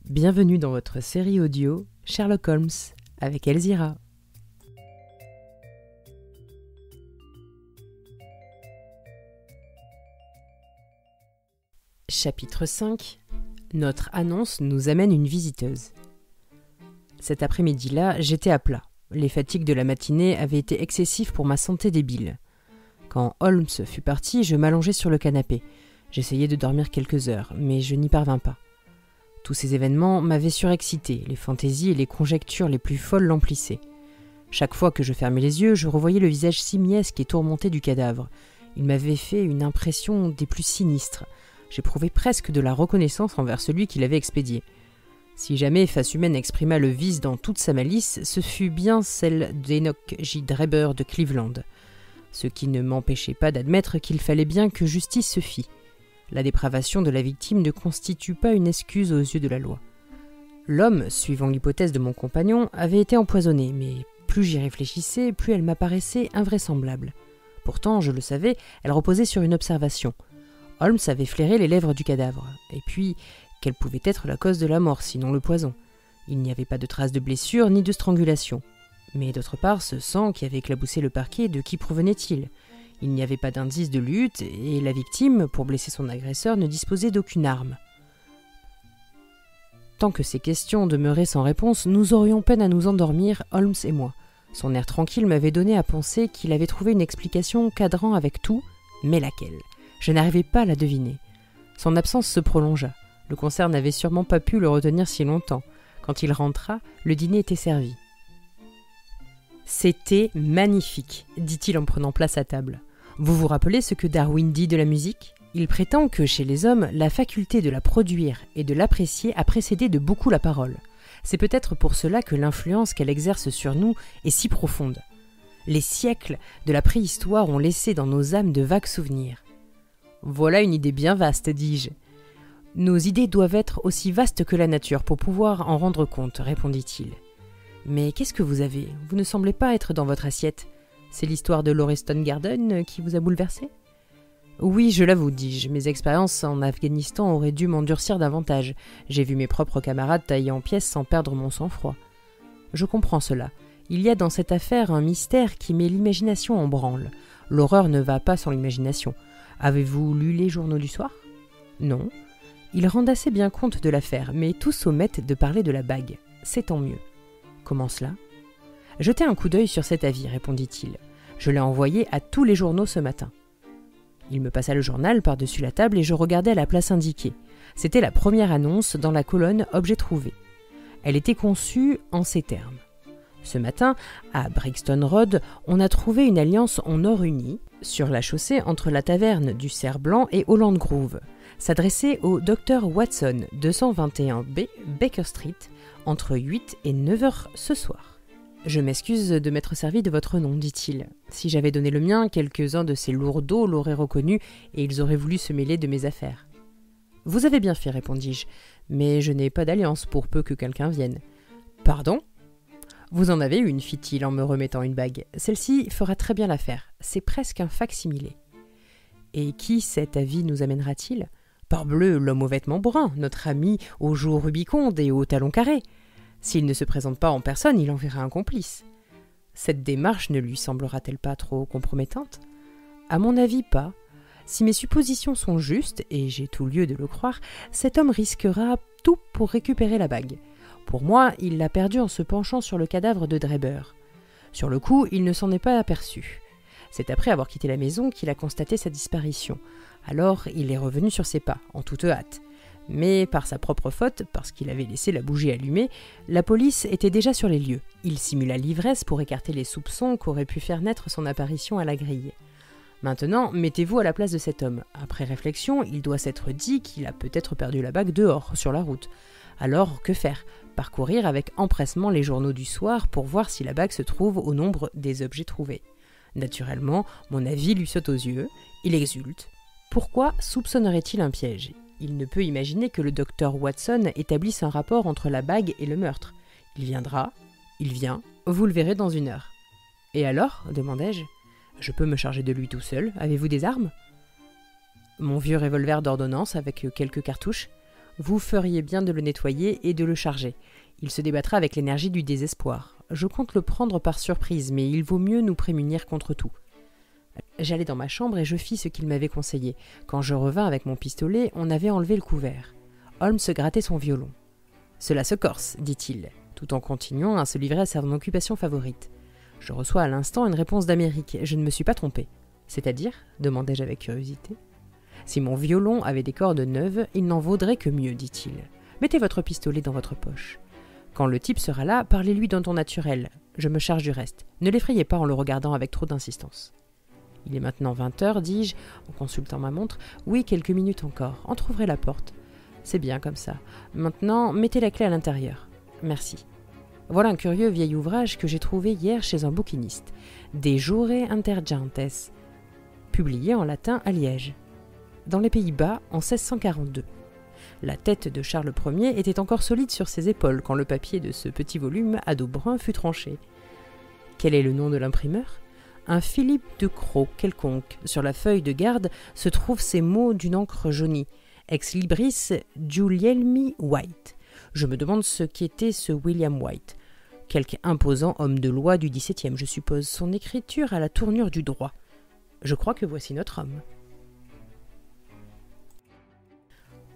Bienvenue dans votre série audio Sherlock Holmes avec Elzira. Chapitre 5. Notre annonce nous amène une visiteuse. Cet après-midi-là, j'étais à plat. Les fatigues de la matinée avaient été excessives pour ma santé débile. Quand Holmes fut parti, je m'allongeai sur le canapé. J'essayais de dormir quelques heures, mais je n'y parvins pas. Tous ces événements m'avaient surexcité, les fantaisies et les conjectures les plus folles l'emplissaient. Chaque fois que je fermais les yeux, je revoyais le visage simiesque et tourmenté du cadavre. Il m'avait fait une impression des plus sinistres. J'éprouvais presque de la reconnaissance envers celui qui l'avait expédié. Si jamais face humaine exprima le vice dans toute sa malice, ce fut bien celle d'Enoch J. Drebber de Cleveland. Ce qui ne m'empêchait pas d'admettre qu'il fallait bien que justice se fît. La dépravation de la victime ne constitue pas une excuse aux yeux de la loi. L'homme, suivant l'hypothèse de mon compagnon, avait été empoisonné, mais plus j'y réfléchissais, plus elle m'apparaissait invraisemblable. Pourtant, je le savais, elle reposait sur une observation. Holmes avait flairé les lèvres du cadavre. Et puis, quelle pouvait être la cause de la mort, sinon le poison ? Il n'y avait pas de traces de blessure ni de strangulation. Mais d'autre part, ce sang qui avait éclaboussé le parquet, de qui provenait-il ? Il n'y avait pas d'indice de lutte, et la victime, pour blesser son agresseur, ne disposait d'aucune arme. Tant que ces questions demeuraient sans réponse, nous aurions peine à nous endormir, Holmes et moi. Son air tranquille m'avait donné à penser qu'il avait trouvé une explication cadrant avec tout, mais laquelle ? Je n'arrivais pas à la deviner. Son absence se prolongea. Le concert n'avait sûrement pas pu le retenir si longtemps. Quand il rentra, le dîner était servi. « C'était magnifique », dit-il en prenant place à table. « Vous vous rappelez ce que Darwin dit de la musique ? Il prétend que chez les hommes, la faculté de la produire et de l'apprécier a précédé de beaucoup la parole. C'est peut-être pour cela que l'influence qu'elle exerce sur nous est si profonde. Les siècles de la préhistoire ont laissé dans nos âmes de vagues souvenirs. » « Voilà une idée bien vaste, dis-je. »« Nos idées doivent être aussi vastes que la nature pour pouvoir en rendre compte, répondit-il. »« Mais qu'est-ce que vous avez ? Vous ne semblez pas être dans votre assiette. C'est l'histoire de Lauriston Garden qui vous a bouleversé ? » ?»« Oui, je l'avoue, dis-je. Mes expériences en Afghanistan auraient dû m'endurcir davantage. J'ai vu mes propres camarades taillés en pièces sans perdre mon sang-froid. » « Je comprends cela. Il y a dans cette affaire un mystère qui met l'imagination en branle. L'horreur ne va pas sans l'imagination. Avez-vous lu les journaux du soir ? Non. Ils rendent assez bien compte de l'affaire, mais tous omettent de parler de la bague. C'est tant mieux. Comment cela ? Jetez un coup d'œil sur cet avis, répondit-il. Je l'ai envoyé à tous les journaux ce matin. Il me passa le journal par-dessus la table et je regardai à la place indiquée. C'était la première annonce dans la colonne « Objet trouvé ». Elle était conçue en ces termes. Ce matin, à Brixton Road, on a trouvé une alliance en or uni sur la chaussée entre la taverne du Cerf Blanc et Holland Grove. S'adressait au Dr Watson, 221B, Baker Street, entre 8 et 9 heures ce soir. « Je m'excuse de m'être servi de votre nom, dit-il. Si j'avais donné le mien, quelques-uns de ces lourdeaux l'auraient reconnu et ils auraient voulu se mêler de mes affaires. »« Vous avez bien fait, répondis-je, mais je n'ai pas d'alliance pour peu que quelqu'un vienne. »« Pardon ? » « Vous en avez une, fit-il en me remettant une bague. Celle-ci fera très bien l'affaire. C'est presque un fac-similé. Et qui cet avis nous amènera-t-il ? Parbleu, l'homme aux vêtements bruns, notre ami aux joues rubicondes et aux talons carrés. S'il ne se présente pas en personne, il enverra un complice. Cette démarche ne lui semblera-t-elle pas trop compromettante ? À mon avis, pas. Si mes suppositions sont justes, et j'ai tout lieu de le croire, cet homme risquera tout pour récupérer la bague. Pour moi, il l'a perdue en se penchant sur le cadavre de Drebber. Sur le coup, il ne s'en est pas aperçu. C'est après avoir quitté la maison qu'il a constaté sa disparition. Alors, il est revenu sur ses pas, en toute hâte. Mais par sa propre faute, parce qu'il avait laissé la bougie allumée, la police était déjà sur les lieux. Il simula l'ivresse pour écarter les soupçons qu'aurait pu faire naître son apparition à la grille. Maintenant, mettez-vous à la place de cet homme. Après réflexion, il doit s'être dit qu'il a peut-être perdu la bague dehors, sur la route. Alors, que faire ? Parcourir avec empressement les journaux du soir pour voir si la bague se trouve au nombre des objets trouvés. Naturellement, mon avis lui saute aux yeux. Il exulte. Pourquoi soupçonnerait-il un piège ? Il ne peut imaginer que le docteur Watson établisse un rapport entre la bague et le meurtre. Il viendra, il vient, vous le verrez dans 1 heure. Et alors ? Demandai-je. Je peux me charger de lui tout seul. Avez-vous des armes ? Mon vieux revolver d'ordonnance avec quelques cartouches. Vous feriez bien de le nettoyer et de le charger. Il se débattra avec l'énergie du désespoir. Je compte le prendre par surprise, mais il vaut mieux nous prémunir contre tout. » J'allai dans ma chambre et je fis ce qu'il m'avait conseillé. Quand je revins avec mon pistolet, on avait enlevé le couvert. Holmes se grattait son violon. « Cela se corse, dit-il, tout en continuant à se livrer à son occupation favorite. Je reçois à l'instant une réponse d'Amérique. Je ne me suis pas trompé. « C'est-à-dire » demandai-je avec curiosité. « Si mon violon avait des cordes neuves, il n'en vaudrait que mieux, dit-il. Mettez votre pistolet dans votre poche. Quand le type sera là, parlez-lui d'un ton naturel. Je me charge du reste. Ne l'effrayez pas en le regardant avec trop d'insistance. » « Il est maintenant 20h, dis-je, en consultant ma montre. « Oui, quelques minutes encore. Entr'ouvrez la porte. C'est bien comme ça. Maintenant, mettez la clé à l'intérieur. Merci. » Voilà un curieux vieil ouvrage que j'ai trouvé hier chez un bouquiniste. De Jure Intergentes, publié en latin à Liège, dans les Pays-Bas en 1642. La tête de Charles Ier était encore solide sur ses épaules quand le papier de ce petit volume à dos brun fut tranché. Quel est le nom de l'imprimeur ? Un Philippe de Crau quelconque. Sur la feuille de garde se trouvent ces mots d'une encre jaunie. Ex libris Guglielmi White. Je me demande ce qu'était ce William White. Quelque imposant homme de loi du XVIIe, je suppose. Son écriture a la tournure du droit. Je crois que voici notre homme.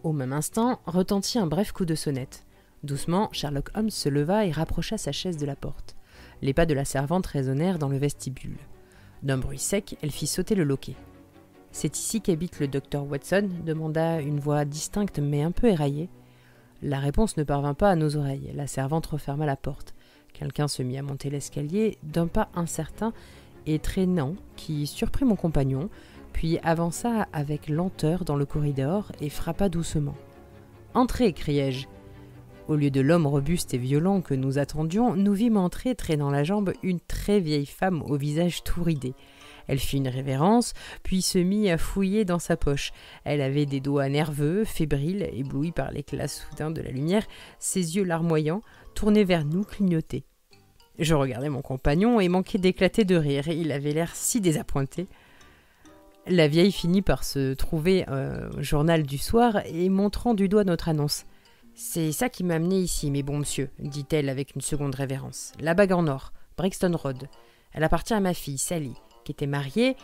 Au même instant, retentit un bref coup de sonnette. Doucement, Sherlock Holmes se leva et rapprocha sa chaise de la porte. Les pas de la servante résonnèrent dans le vestibule. D'un bruit sec, elle fit sauter le loquet. « C'est ici qu'habite le docteur Watson » demanda une voix distincte mais un peu éraillée. La réponse ne parvint pas à nos oreilles. La servante referma la porte. Quelqu'un se mit à monter l'escalier d'un pas incertain et traînant qui surprit mon compagnon, puis avança avec lenteur dans le corridor et frappa doucement. « Entrez » criai-je. Au lieu de l'homme robuste et violent que nous attendions, nous vîmes entrer, traînant la jambe, une très vieille femme au visage tout ridé. Elle fit une révérence, puis se mit à fouiller dans sa poche. Elle avait des doigts nerveux, fébriles, éblouis par l'éclat soudain de la lumière, ses yeux larmoyants, tournés vers nous, clignotaient. Je regardai mon compagnon et manquai d'éclater de rire. Il avait l'air si désappointé. La vieille finit par se trouver un journal du soir et montrant du doigt notre annonce. « C'est ça qui m'a amené ici, mes bons monsieur, » dit-elle avec une seconde révérence. « La bague en or, Brixton Road. Elle appartient à ma fille, Sally, qui était mariée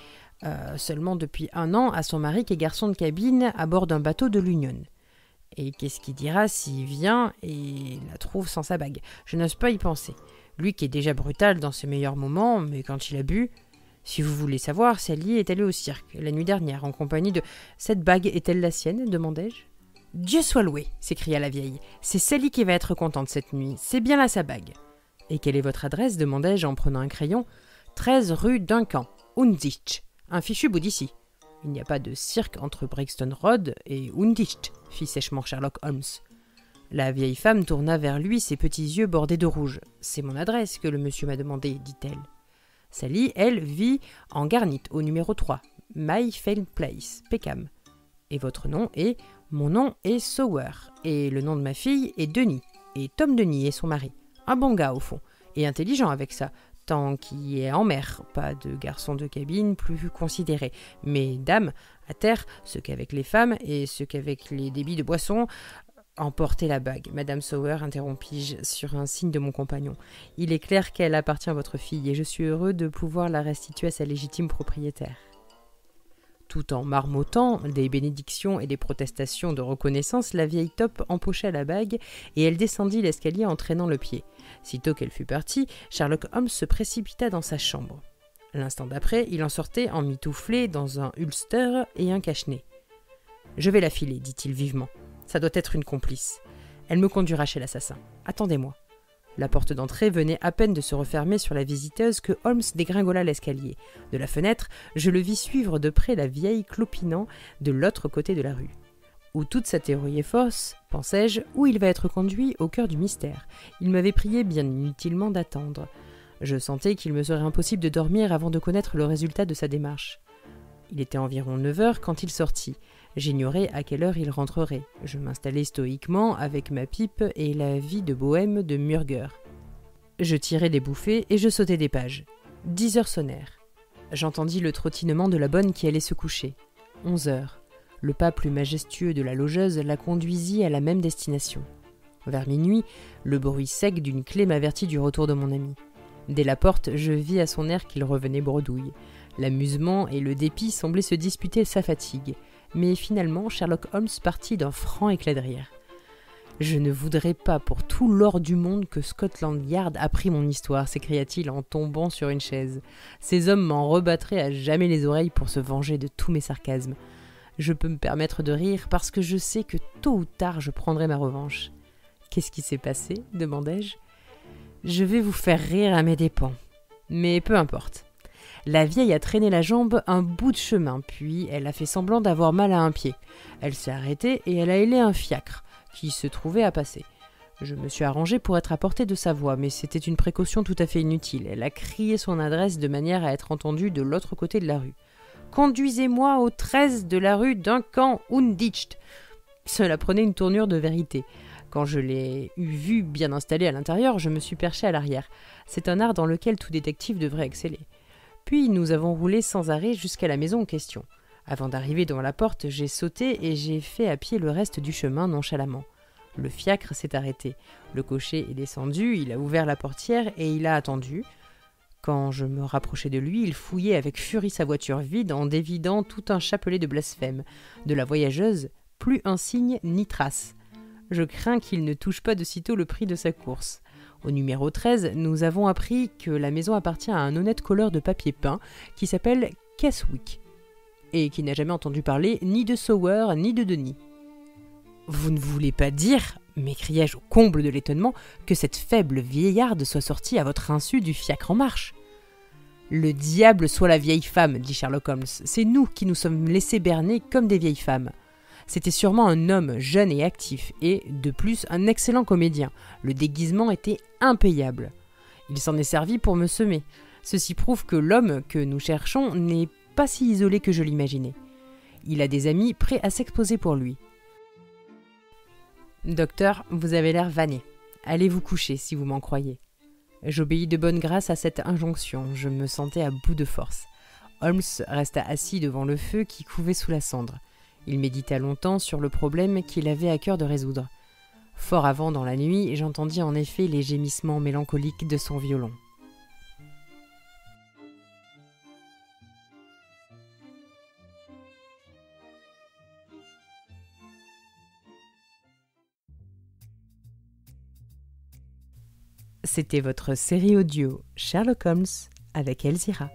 seulement depuis 1 an à son mari qui est garçon de cabine à bord d'un bateau de l'Union. Et qu'est-ce qu'il dira s'il vient et la trouve sans sa bague? Je n'ose pas y penser. Lui qui est déjà brutal dans ses meilleurs moments, mais quand il a bu... Si vous voulez savoir, Sally est allée au cirque la nuit dernière en compagnie de... Cette bague est-elle la sienne? demandai-je. Dieu soit loué, s'écria la vieille. C'est Sally qui va être contente cette nuit. C'est bien là sa bague. Et quelle est votre adresse? demandai-je en prenant un crayon. 13 rue Duncan, Undicht. Un fichu bout d'ici. Il n'y a pas de cirque entre Brixton Road et Undicht, fit sèchement Sherlock Holmes. La vieille femme tourna vers lui ses petits yeux bordés de rouge. C'est mon adresse que le monsieur m'a demandé, dit-elle. Sally, elle, vit en Garnit, au numéro 3, Mayfield Place, Peckham. Et votre nom est... Mon nom est Sower, et le nom de ma fille est Denis, et Tom Denis est son mari. Un bon gars, au fond, et intelligent avec ça, tant qu'il est en mer, pas de garçon de cabine plus considéré. Mais dame, à terre, ce qu'avec les femmes, et ce qu'avec les débits de boissons... Emportez la bague, Madame Sower, interrompis-je sur un signe de mon compagnon. Il est clair qu'elle appartient à votre fille, et je suis heureux de pouvoir la restituer à sa légitime propriétaire. Tout en marmottant des bénédictions et des protestations de reconnaissance, la vieille Top empocha la bague et elle descendit l'escalier en traînant le pied. Sitôt qu'elle fut partie, Sherlock Holmes se précipita dans sa chambre. L'instant d'après, il en sortait emmitouflé dans un ulster et un cache-nez. « Je vais la filer, dit-il vivement. Ça doit être une complice. Elle me conduira chez l'assassin. Attendez-moi. » La porte d'entrée venait à peine de se refermer sur la visiteuse que Holmes dégringola l'escalier. De la fenêtre, je le vis suivre de près la vieille clopinant de l'autre côté de la rue. Où toute sa théorie est fausse, pensais-je, où il va être conduit au cœur du mystère. Il m'avait prié bien inutilement d'attendre. Je sentais qu'il me serait impossible de dormir avant de connaître le résultat de sa démarche. Il était environ 9h quand il sortit. J'ignorais à quelle heure il rentrerait. Je m'installai stoïquement avec ma pipe et la vie de bohème de Murger. Je tirai des bouffées et je sautai des pages. 10 heures sonnèrent. J'entendis le trottinement de la bonne qui allait se coucher. 11 heures. Le pas plus majestueux de la logeuse la conduisit à la même destination. Vers minuit, le bruit sec d'une clé m'avertit du retour de mon ami. Dès la porte, je vis à son air qu'il revenait bredouille. L'amusement et le dépit semblaient se disputer sa fatigue, mais finalement Sherlock Holmes partit d'un franc éclat de rire. « Je ne voudrais pas pour tout l'or du monde que Scotland Yard apprit mon histoire, s'écria-t-il en tombant sur une chaise. Ces hommes m'en rebattraient à jamais les oreilles pour se venger de tous mes sarcasmes. Je peux me permettre de rire parce que je sais que tôt ou tard je prendrai ma revanche. » « Qu'est-ce qui s'est passé ?» demandai-je. « Je vais vous faire rire à mes dépens. Mais peu importe. La vieille a traîné la jambe un bout de chemin, puis elle a fait semblant d'avoir mal à un pied. Elle s'est arrêtée et elle a hélé un fiacre qui se trouvait à passer. Je me suis arrangé pour être à portée de sa voix, mais c'était une précaution tout à fait inutile. Elle a crié son adresse de manière à être entendue de l'autre côté de la rue. « Conduisez-moi au 13 de la rue Duncan Undicht !» Cela prenait une tournure de vérité. Quand je l'ai vu bien installé à l'intérieur, je me suis perché à l'arrière. C'est un art dans lequel tout détective devrait exceller. Puis nous avons roulé sans arrêt jusqu'à la maison en question. Avant d'arriver devant la porte, j'ai sauté et j'ai fait à pied le reste du chemin nonchalamment. Le fiacre s'est arrêté. Le cocher est descendu, il a ouvert la portière et il a attendu. Quand je me rapprochai de lui, il fouillait avec furie sa voiture vide en dévidant tout un chapelet de blasphème. De la voyageuse, plus un signe ni trace. Je crains qu'il ne touche pas de sitôt le prix de sa course. Au numéro 13, nous avons appris que la maison appartient à un honnête colleur de papier peint qui s'appelle Keswick et qui n'a jamais entendu parler ni de Sower ni de Denis. « Vous ne voulez pas dire, » m'écriai-je au comble de l'étonnement, « que cette faible vieillarde soit sortie à votre insu du fiacre en marche ?»« Le diable soit la vieille femme, » dit Sherlock Holmes. « C'est nous qui nous sommes laissés berner comme des vieilles femmes. » C'était sûrement un homme jeune et actif, et, de plus, un excellent comédien. Le déguisement était impayable. Il s'en est servi pour me semer. Ceci prouve que l'homme que nous cherchons n'est pas si isolé que je l'imaginais. Il a des amis prêts à s'exposer pour lui. « Docteur, vous avez l'air vanné. Allez vous coucher si vous m'en croyez. » J'obéis de bonne grâce à cette injonction. Je me sentais à bout de force. Holmes resta assis devant le feu qui couvait sous la cendre. Il médita longtemps sur le problème qu'il avait à cœur de résoudre. Fort avant dans la nuit, j'entendis en effet les gémissements mélancoliques de son violon. C'était votre série audio Sherlock Holmes avec Elzira.